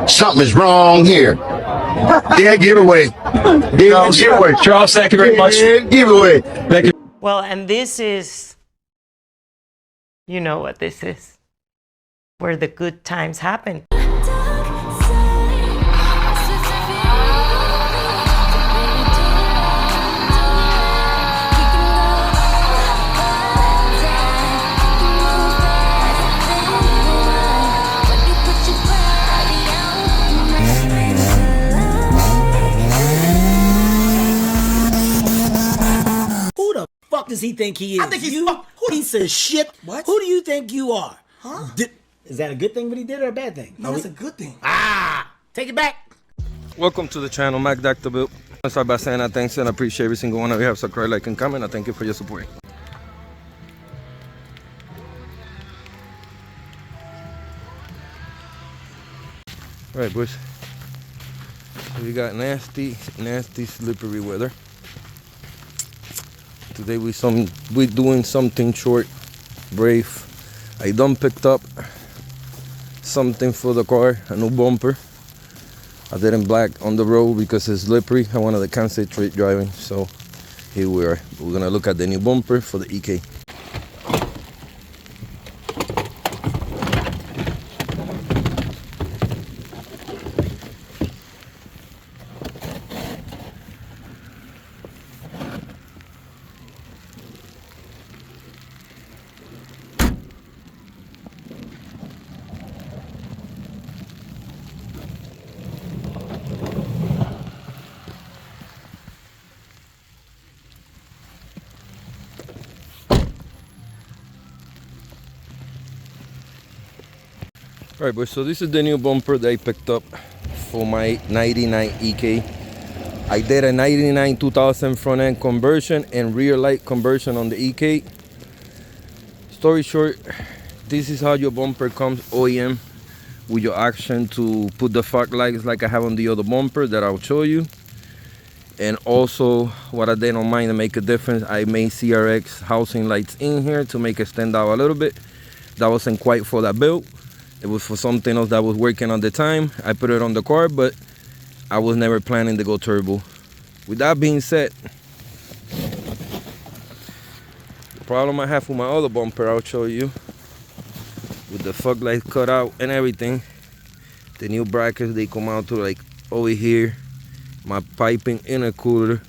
Something's wrong here. Dead giveaway. Dead giveaway. Charles, thank you very much. Dead giveaway. Thank you. Well, and this is, you know what this is, where the good times happen. Does he think he is? I think he's you piece of shit. What? Who do you think you are? Huh? Is that a good thing what he did or a bad thing? No, that's a good thing. Take it back. Welcome to the channel, Mac Dr. Bill. I'll start by saying I thanks and appreciate every single one of you have subscribed, like, and comment. I thank you for your support. All right, boys. So we got nasty, slippery weather. Today we doing something short, brave. I done picked up something for the car, a new bumper. I did it in black on the road because it's slippery. I wanted to concentrate driving, so here we are. We're gonna look at the new bumper for the EK. Alright, boys, so this is the new bumper that I picked up for my 99 EK. I did a 99 2000 front end conversion and rear light conversion on the EK. Story short, this is how your bumper comes OEM with your action to put the fog lights like I have on the other bumper that I'll show you. And also what I did on mine to make a difference, I made CRX housing lights in here to make it stand out a little bit. That wasn't quite for that build. It was for something else that was working at the time. I put it on the car, but I was never planning to go turbo. With that being said, the problem I have with my other bumper, I'll show you. With the fog light cut out and everything, the new brackets, they come out to like over here. My piping intercooler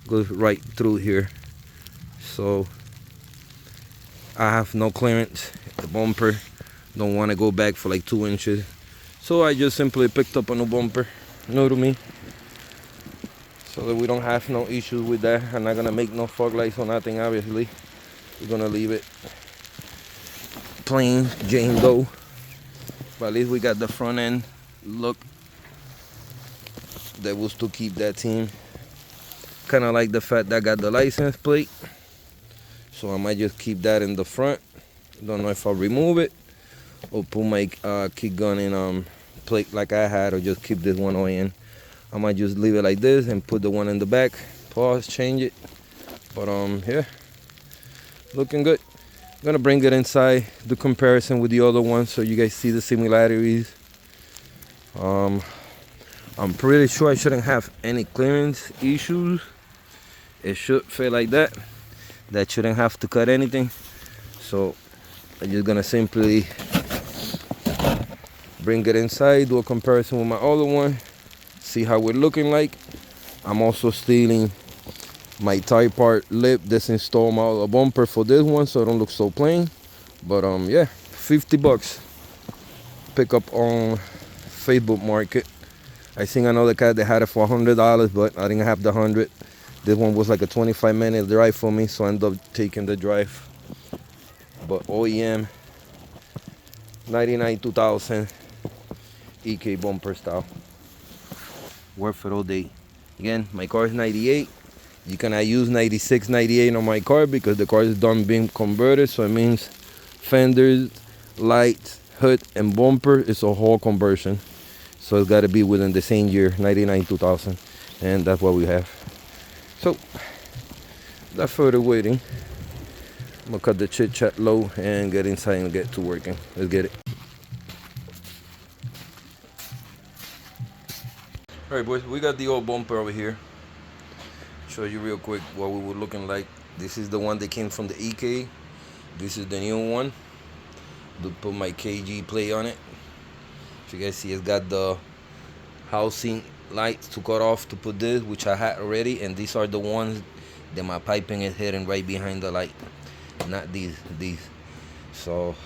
goes right through here. So I have no clearance. The bumper don't want to go back for like 2 inches, so I just simply picked up a new bumper, new to me, so that we don't have no issues with that. I'm not gonna make no fog lights or nothing, obviously. We're gonna leave it plain Jane Doe, but at least we got the front end look that was to keep that team. Kind of like the fact that I got the license plate, so I might just keep that in the front. Don't know if I'll remove it or put my kick gun in plate like I had, or just keep this one in. I might just leave it like this and put the one in the back, pause, change it. But yeah, looking good. I'm gonna bring it inside, do comparison with the other one so you guys see the similarities. I'm pretty sure I shouldn't have any clearance issues. It should fit like that. That shouldn't have to cut anything. So I'm just gonna simply bring it inside, do a comparison with my other one, see how we're looking like. I'm also stealing my tie part lip, disinstall my other bumper for this one so it don't look so plain. But yeah, 50 bucks. Pick up on Facebook Market. I seen another cat that had it for $100, but I didn't have the 100. This one was like a 25-minute drive for me, so I ended up taking the drive. But OEM 99 2000 EK bumper style, worth it all day. Again, my car is 98. You cannot use 96, 98 on my car because the car is done being converted. So it means fenders, lights, hood, and bumper is a whole conversion. So it's got to be within the same year, 99 2000, and that's what we have. So without further waiting, I'm gonna cut the chit chat low and get inside and get to working. Let's get it. All right, boys, we got the old bumper over here. Show you real quick what we were looking like. This is the one that came from the EK. This is the new one. To put my KG plate on it. If you guys see, it's got the housing lights to cut off to put this, which I had already, and these are the ones that my piping is hitting right behind the light, not these. So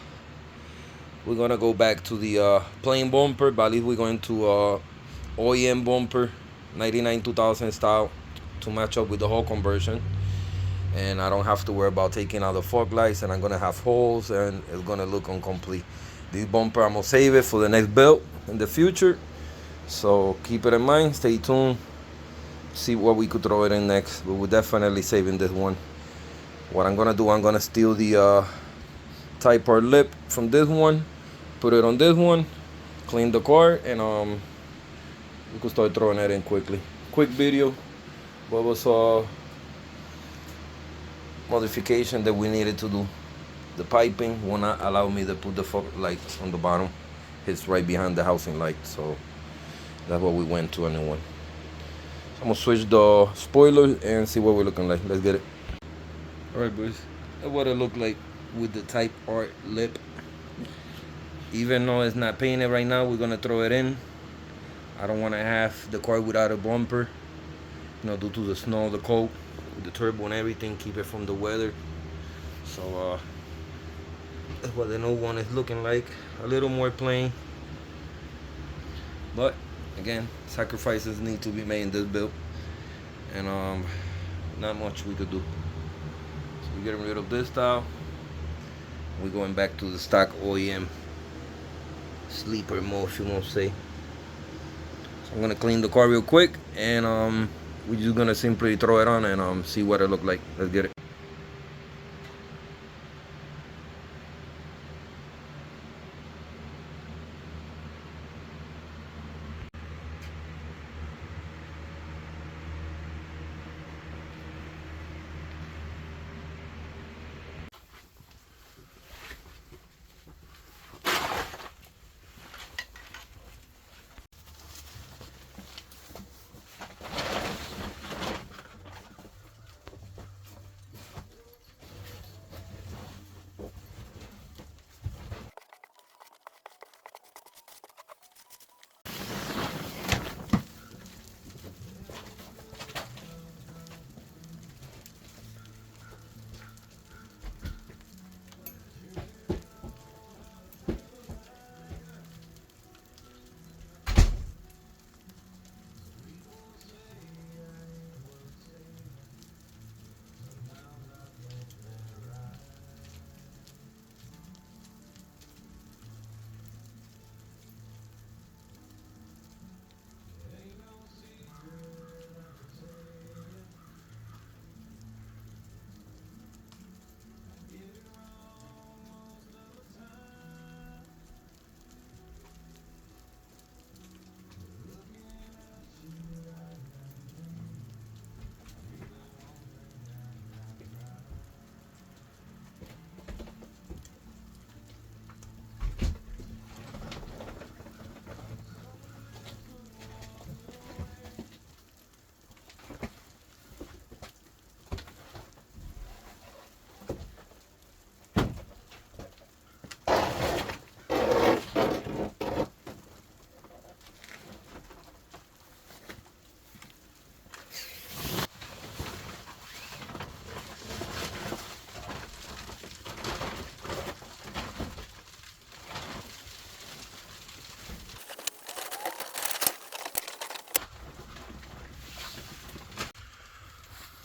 we're gonna go back to the plain bumper, but at least we're going to OEM bumper, 99 2000 style, to match up with the whole conversion. And I don't have to worry about taking out the fog lights, and I'm gonna have holes, and it's gonna look incomplete. This bumper, I'm gonna save it for the next build in the future, so keep it in mind, stay tuned, see what we could throw it in next, but we're definitely saving this one. What I'm gonna do, I'm gonna steal the Type R lip from this one, put it on this one, clean the car, and we could start throwing it in quickly. Quick video, what was modification that we needed to do. The piping will not allow me to put the fog lights on the bottom. It's right behind the housing light, so that's what we went to a new one. So I'm gonna switch the spoiler and see what we're looking like. Let's get it. All right, boys, that's what it looked like with the Type R lip. Even though it's not painted right now, we're gonna throw it in. I don't want to have the car without a bumper, due to the snow, the cold, the turbo and everything, keep it from the weather. So that's what the new one is looking like. A little more plain, but again, sacrifices need to be made in this build, and not much we could do. So we're getting rid of this style. We're going back to the stock OEM sleeper mode, if you want to say. So I'm gonna clean the car real quick, and we're just gonna simply throw it on and see what it look like. Let's get it.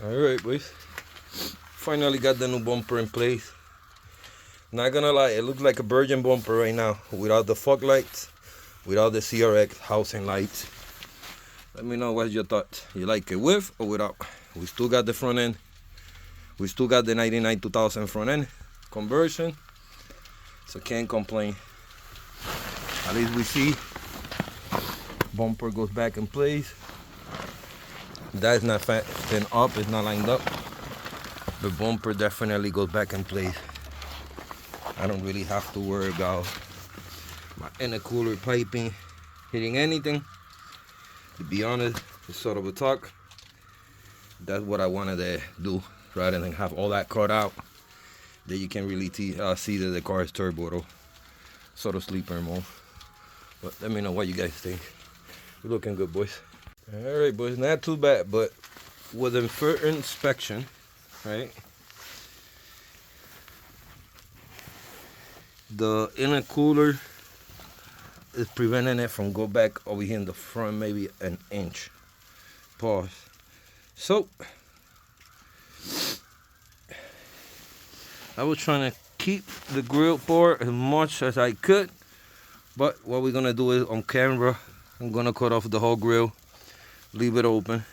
Alright, boys. Finally got the new bumper in place. Not gonna lie, it looks like a virgin bumper right now, without the fog lights, without the CRX housing lights. Let me know what's your thoughts. You like it with or without? We still got the front end. We still got the 99 2000 front end conversion, so can't complain. At least we see bumper goes back in place. That's not fastened up, it's not lined up. The bumper definitely goes back in place. I don't really have to worry about my intercooler piping hitting anything. To be honest, it's sort of a talk. That's what I wanted to do, rather than have all that cut out. That you can really see that the car is turbo though. Sort of sleeper mode. But let me know what you guys think. You're looking good, boys. Alright, boys, not too bad, but with a further inspection, right? The intercooler is preventing it from go back over here in the front maybe an inch. Pause. So I was trying to keep the grill part as much as I could, but what we're gonna do is on camera, I'm gonna cut off the whole grill, leave it open,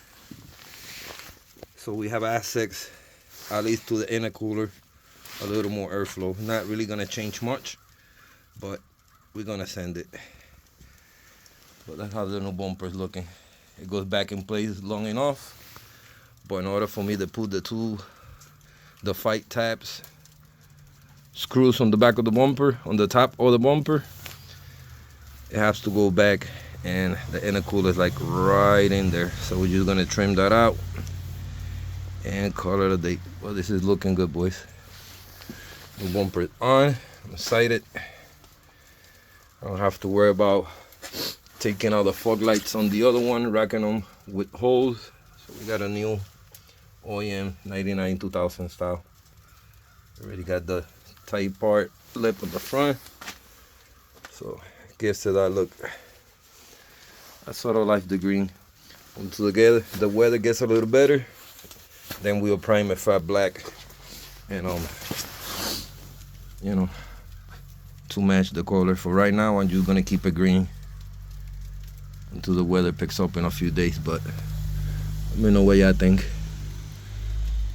so we have access at least to the intercooler, a little more airflow. Not really gonna change much, but we're gonna send it. But that's how the new bumper is looking. It goes back in place long enough, but in order for me to put the fight tabs, screws on the back of the bumper, on the top of the bumper, it has to go back, and the intercooler is like right in there. So we're just gonna trim that out and call it a day. Well, this is looking good, boys. The bumper is on. I'm excited. I don't have to worry about taking out the fog lights on the other one, racking them with holes. So we got a new OEM 99 2000 style. Already got the tight part lip at the front, so it gives it that look. I sort of like the green. Until the weather gets a little better, then we'll prime it fat black, and you know, to match the color. For right now, I'm just gonna keep it green until the weather picks up in a few days. But let me know what y'all think.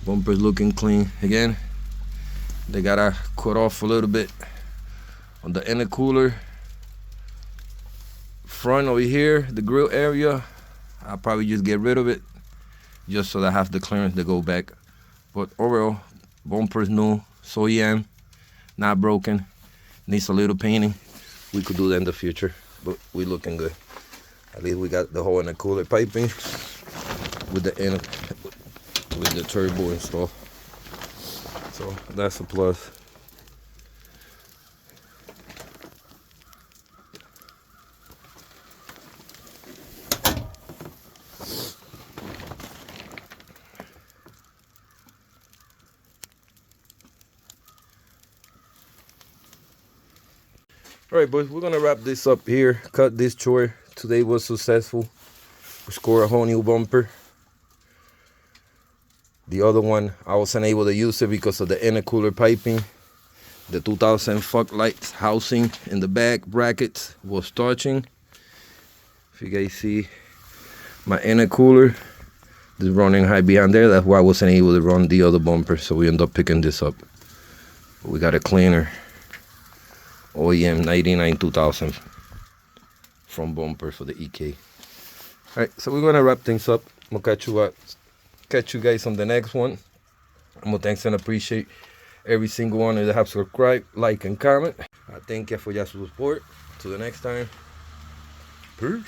Bumper's looking clean again. They gotta cut off a little bit on the intercooler front over here, the grill area. I'll probably just get rid of it just so that I have the clearance to go back. But overall, bumper's new, so OEM, not broken, needs a little painting. We could do that in the future, but we looking good. At least we got the whole intercooler piping with the turbo and stuff. So that's a plus. All right, boys, we're gonna wrap this up here. Cut this chore. Today was successful. We scored a whole new bumper. The other one, I wasn't able to use it because of the intercooler piping. The 2000 fog lights housing in the back brackets was touching. If you guys see, my intercooler is running high behind there. That's why I wasn't able to run the other bumper. So we end up picking this up. But we got a cleaner OEM 99 2000 from bumper for the EK. All right, so we're gonna wrap things up. I'm gonna catch you guys on the next one. I'm gonna thanks and appreciate every single one that have subscribed, like, and comment. I thank you for your support. Till the next time, peace.